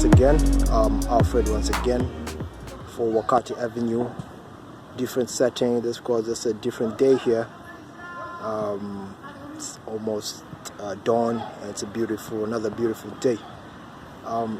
once again. Alfred once again for Wakati Avenue. Different setting. This because it's a different day here. It's almost dawn. And it's another beautiful day.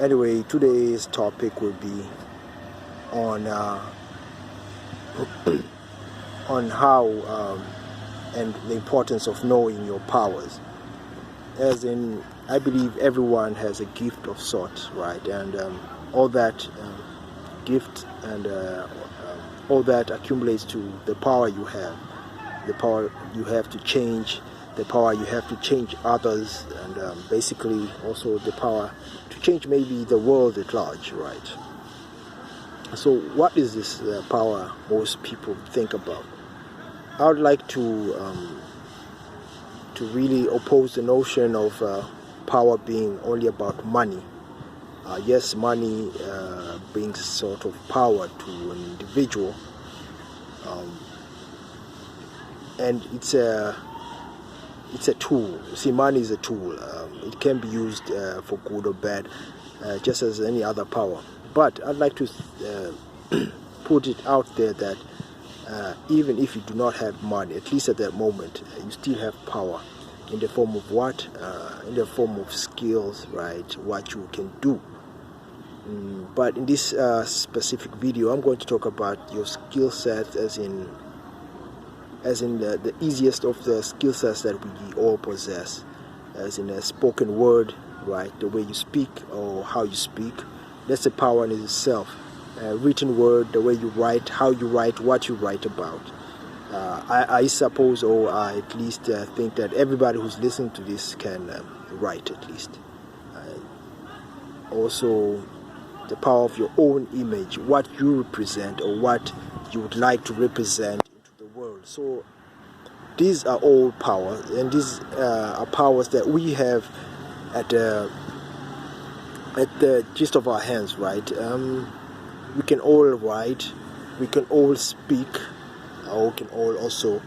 Anyway, today's topic will be on on how and the importance of knowing your powers. As in, I believe everyone has a gift of sort, right? And all that gift and all that accumulates to the power you have, the power you have to change, the power you have to change others, and basically also the power to change maybe the world at large, right? So what is this power most people think about? I would like to really oppose the notion of power being only about money. Yes, money brings sort of power to an individual, and it's a tool. See, money is a tool. It can be used for good or bad, just as any other power. But I'd like to put it out there that even if you do not have money, at least at that moment, you still have power in the form of what? In the form of skills, right? What you can do. But in this specific video, I'm going to talk about your skill set as in the easiest of the skill sets that we all possess, as in a spoken word, right? The way you speak or how you speak. That's a power in itself. Written word, the way you write, how you write, what you write about. I suppose, or I at least think that everybody who's listening to this can write at least. Also, the power of your own image, what you represent or what you would like to represent into the world. So these are all powers, and these are powers that we have at the gist of our hands, right? We can all write, we can all speak, or we can all also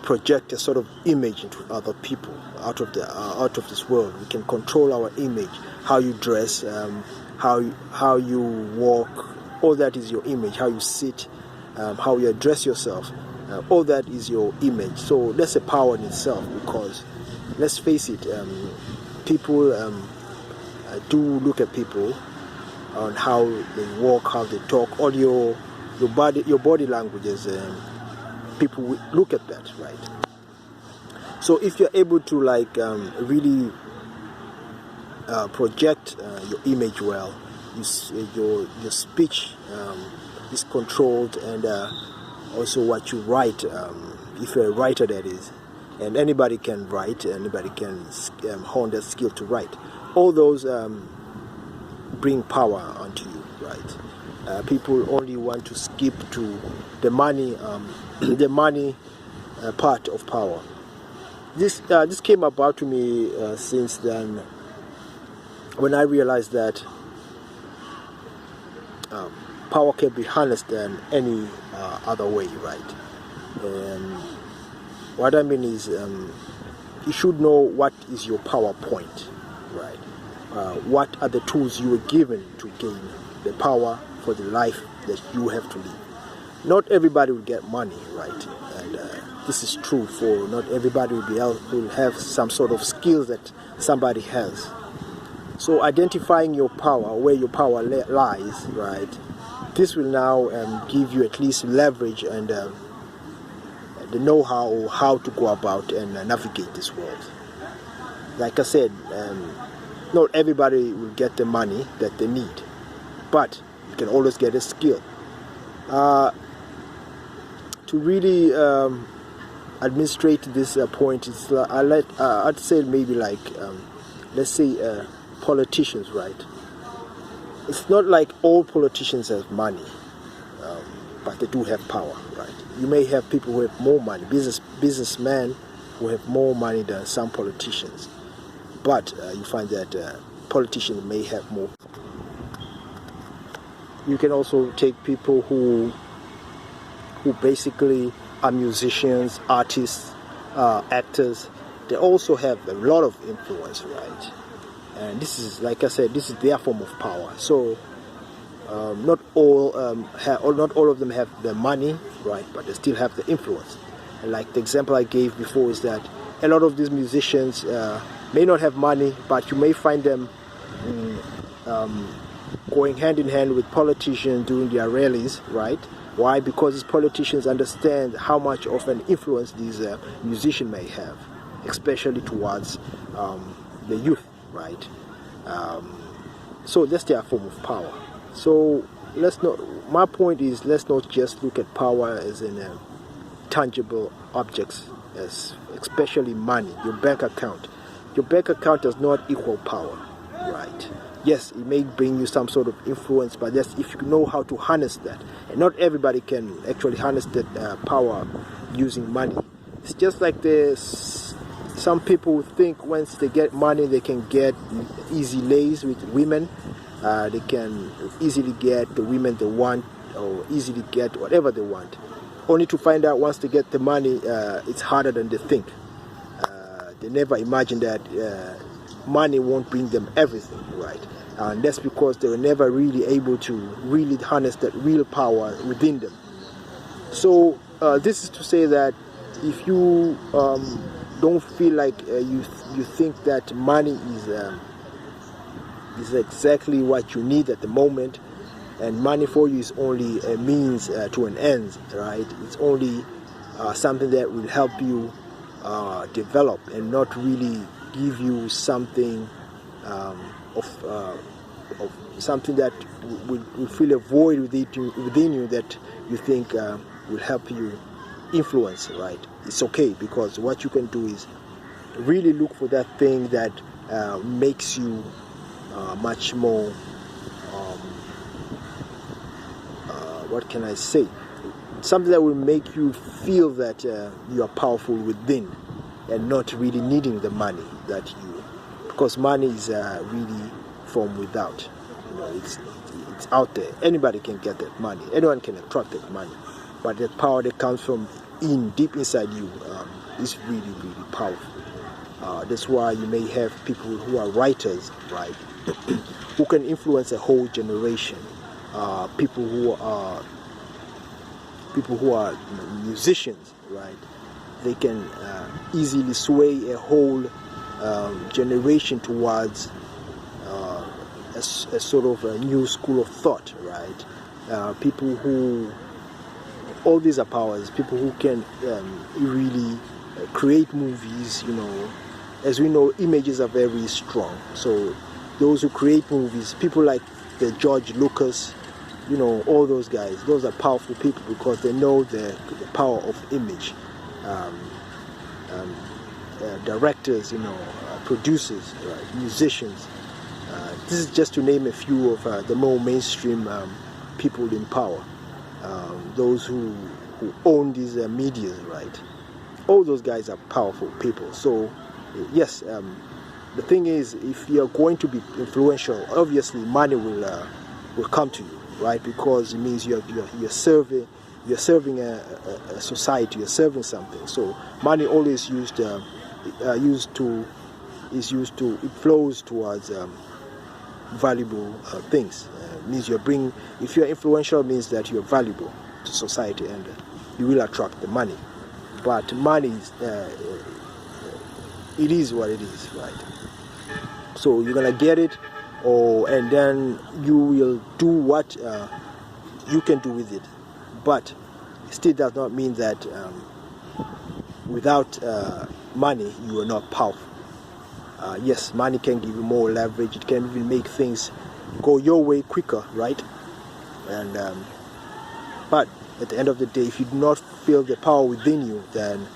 project a sort of image into other people out of this world. We can control our image, how you dress, how you walk. All that is your image. How you sit, how you address yourself. All that is your image. So that's a power in itself, because let's face it, people do look at people on how they walk, how they talk, all your body languages. People look at that, right? So if you're able to really project your image well, your speech is controlled, and also what you write, if you're a writer, that is, and anybody can write, anybody can hone that skill to write. All those bring power onto you, right? People only want to skip to the money, the money part of power. This came about to me since then, when I realized that power can be harnessed in any other way, right? And what I mean is, you should know what is your power point, right? What are the tools you were given to gain the power for the life that you have to live? Not everybody will get money, right? And this is true for not everybody will have some sort of skills that somebody has. So identifying your power, where your power lies, right? This will now give you at least leverage and the know-how how to go about and navigate this world. Like I said, not everybody will get the money that they need, but you can always get a skill. To really administrate this point, it's I'd say maybe let's say politicians, right? It's not like all politicians have money, but they do have power, right? You may have people who have more money, businessmen who have more money than some politicians, but you find that politicians may have more. You can also take people who basically are musicians, artists, actors. They also have a lot of influence, right? and this is, like I said, this is their form of power. So not all not all of them have the money, right? But they still have the influence. And like the example I gave before is that a lot of these musicians may not have money, but you may find them going hand in hand with politicians during their rallies, right? Why? Because these politicians understand how much of an influence these musicians may have, especially towards the youth, right? So that's their form of power. So my point is, let's not just look at power as in tangible objects, as especially money, your bank account. Your bank account does not equal power, right? Yes, it may bring you some sort of influence, but that's if you know how to harness that. And not everybody can actually harness that power using money. It's just like some people think once they get money, they can get easy lays with women. They can easily get the women they want, or easily get whatever they want. Only to find out once they get the money, it's harder than they think. They never imagine that money won't bring them everything, right? And that's because they were never really able to really harness that real power within them. So this is to say that if you don't feel like you think that money is exactly what you need at the moment, and money for you is only a means to an end, right? It's only something that will help you develop and not really give you something of something that will fill a void within you that you think will help you influence, right? It's okay, because what you can do is really look for that thing that makes you much more what can I say, something that will make you feel that you are powerful within and not really needing the money because money is really from without. It's out there. Anybody can get that money. Anyone can attract that money, but that power that comes from deep inside you is really, really powerful. That's why you may have people who are writers, right, who can influence a whole generation. People who are musicians, right? They can easily sway a whole generation towards a sort of a new school of thought, right? People who, all these are powers. People who can really create movies. As we know, images are very strong. So those who create movies, people like the George Lucas, all those guys, those are powerful people because they know the power of image. Directors, producers, right, musicians. This is just to name a few of the more mainstream people in power. Those who own these media, right? All those guys are powerful people. So, yes, the thing is, if you're going to be influential, obviously money will come to you. Right, because it means you're serving a society, you're serving something. So money always it flows towards valuable things. It means if you're influential, it means that you're valuable to society, and you will attract the money. But money is it is what it is, right? So you're gonna get it. And then you will do what you can do with it, but it still does not mean that without money you are not powerful. Yes, money can give you more leverage. It can even make things go your way quicker, right? And but at the end of the day, if you do not feel the power within you, then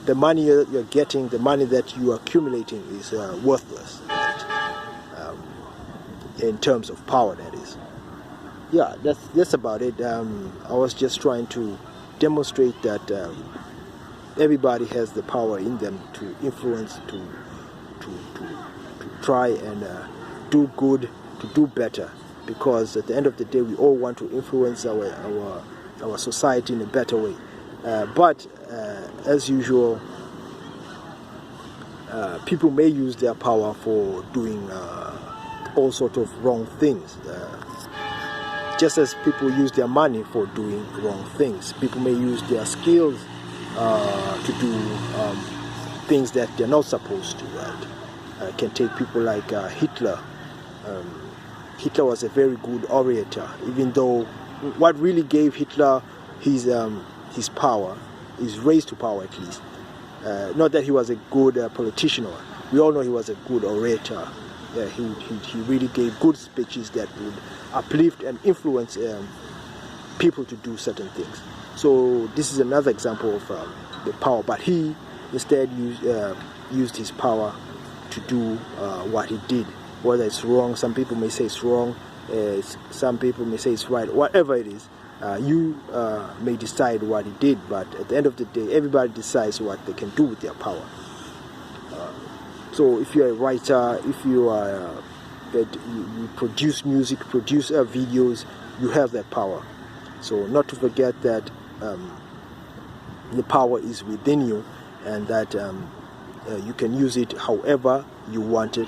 the money you're getting, the money that you are accumulating, is worthless. In terms of power, that is. Yeah, that's about it. I was just trying to demonstrate that everybody has the power in them to influence, to try and do good, to do better. Because at the end of the day, we all want to influence our society in a better way. But as usual, people may use their power for doing all sorts of wrong things. Just as people use their money for doing wrong things, people may use their skills to do things that they're not supposed to. Right? Can take people like Hitler. Hitler was a very good orator, even though what really gave Hitler his power, his raise to power at least. Not that he was a good politician. We all know he was a good orator. He really gave good speeches that would uplift and influence people to do certain things. So this is another example of the power. But he instead used his power to do what he did. Whether it's wrong, some people may say it's wrong, some people may say it's right, whatever it is, you may decide what he did, but at the end of the day, everybody decides what they can do with their power. So if you're a writer, if you are that you produce music, produce videos, you have that power. So not to forget that the power is within you, and that you can use it however you want to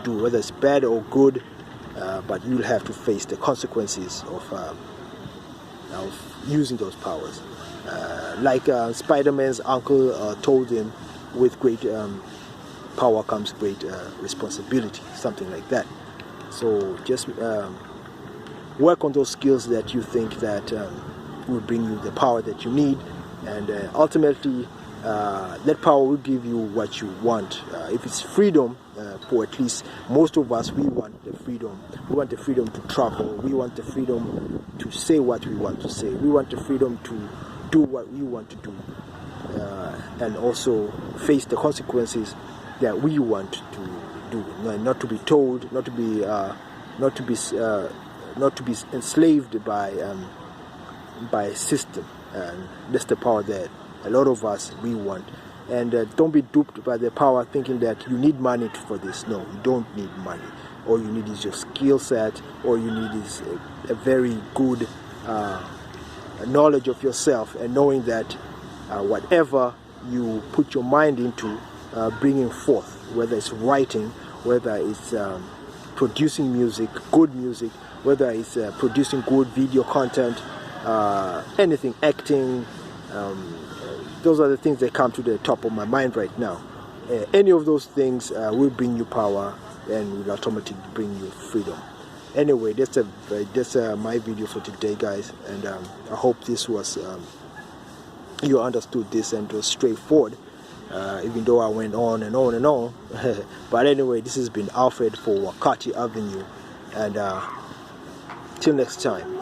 do, whether it's bad or good, but you'll have to face the consequences of using those powers. Like Spider-Man's uncle told him, with great power comes great responsibility, something like that. So just work on those skills that you think that will bring you the power that you need, and ultimately that power will give you what you want. If it's freedom, for at least most of us, we want the freedom. We want the freedom to travel. We want the freedom to say what we want to say. We want the freedom to do what we want to do, and also face the consequences that we want to do. Not to be told, not to be enslaved by a system. And that's the power that a lot of us we want. And don't be duped by the power thinking that you need money for this. No, you don't need money. All you need is your skill set. All you need is a very good knowledge of yourself, and knowing that whatever you put your mind into bringing forth, whether it's writing, whether it's producing music, good music, whether it's producing good video content, anything, acting, those are the things that come to the top of my mind right now. Any of those things will bring you power and will automatically bring you freedom. Anyway, that's my video for today, guys, and I hope this was you understood this and it was straightforward, even though I went on and on and on. But anyway, this has been Alfred for Wakati Avenue, and till next time.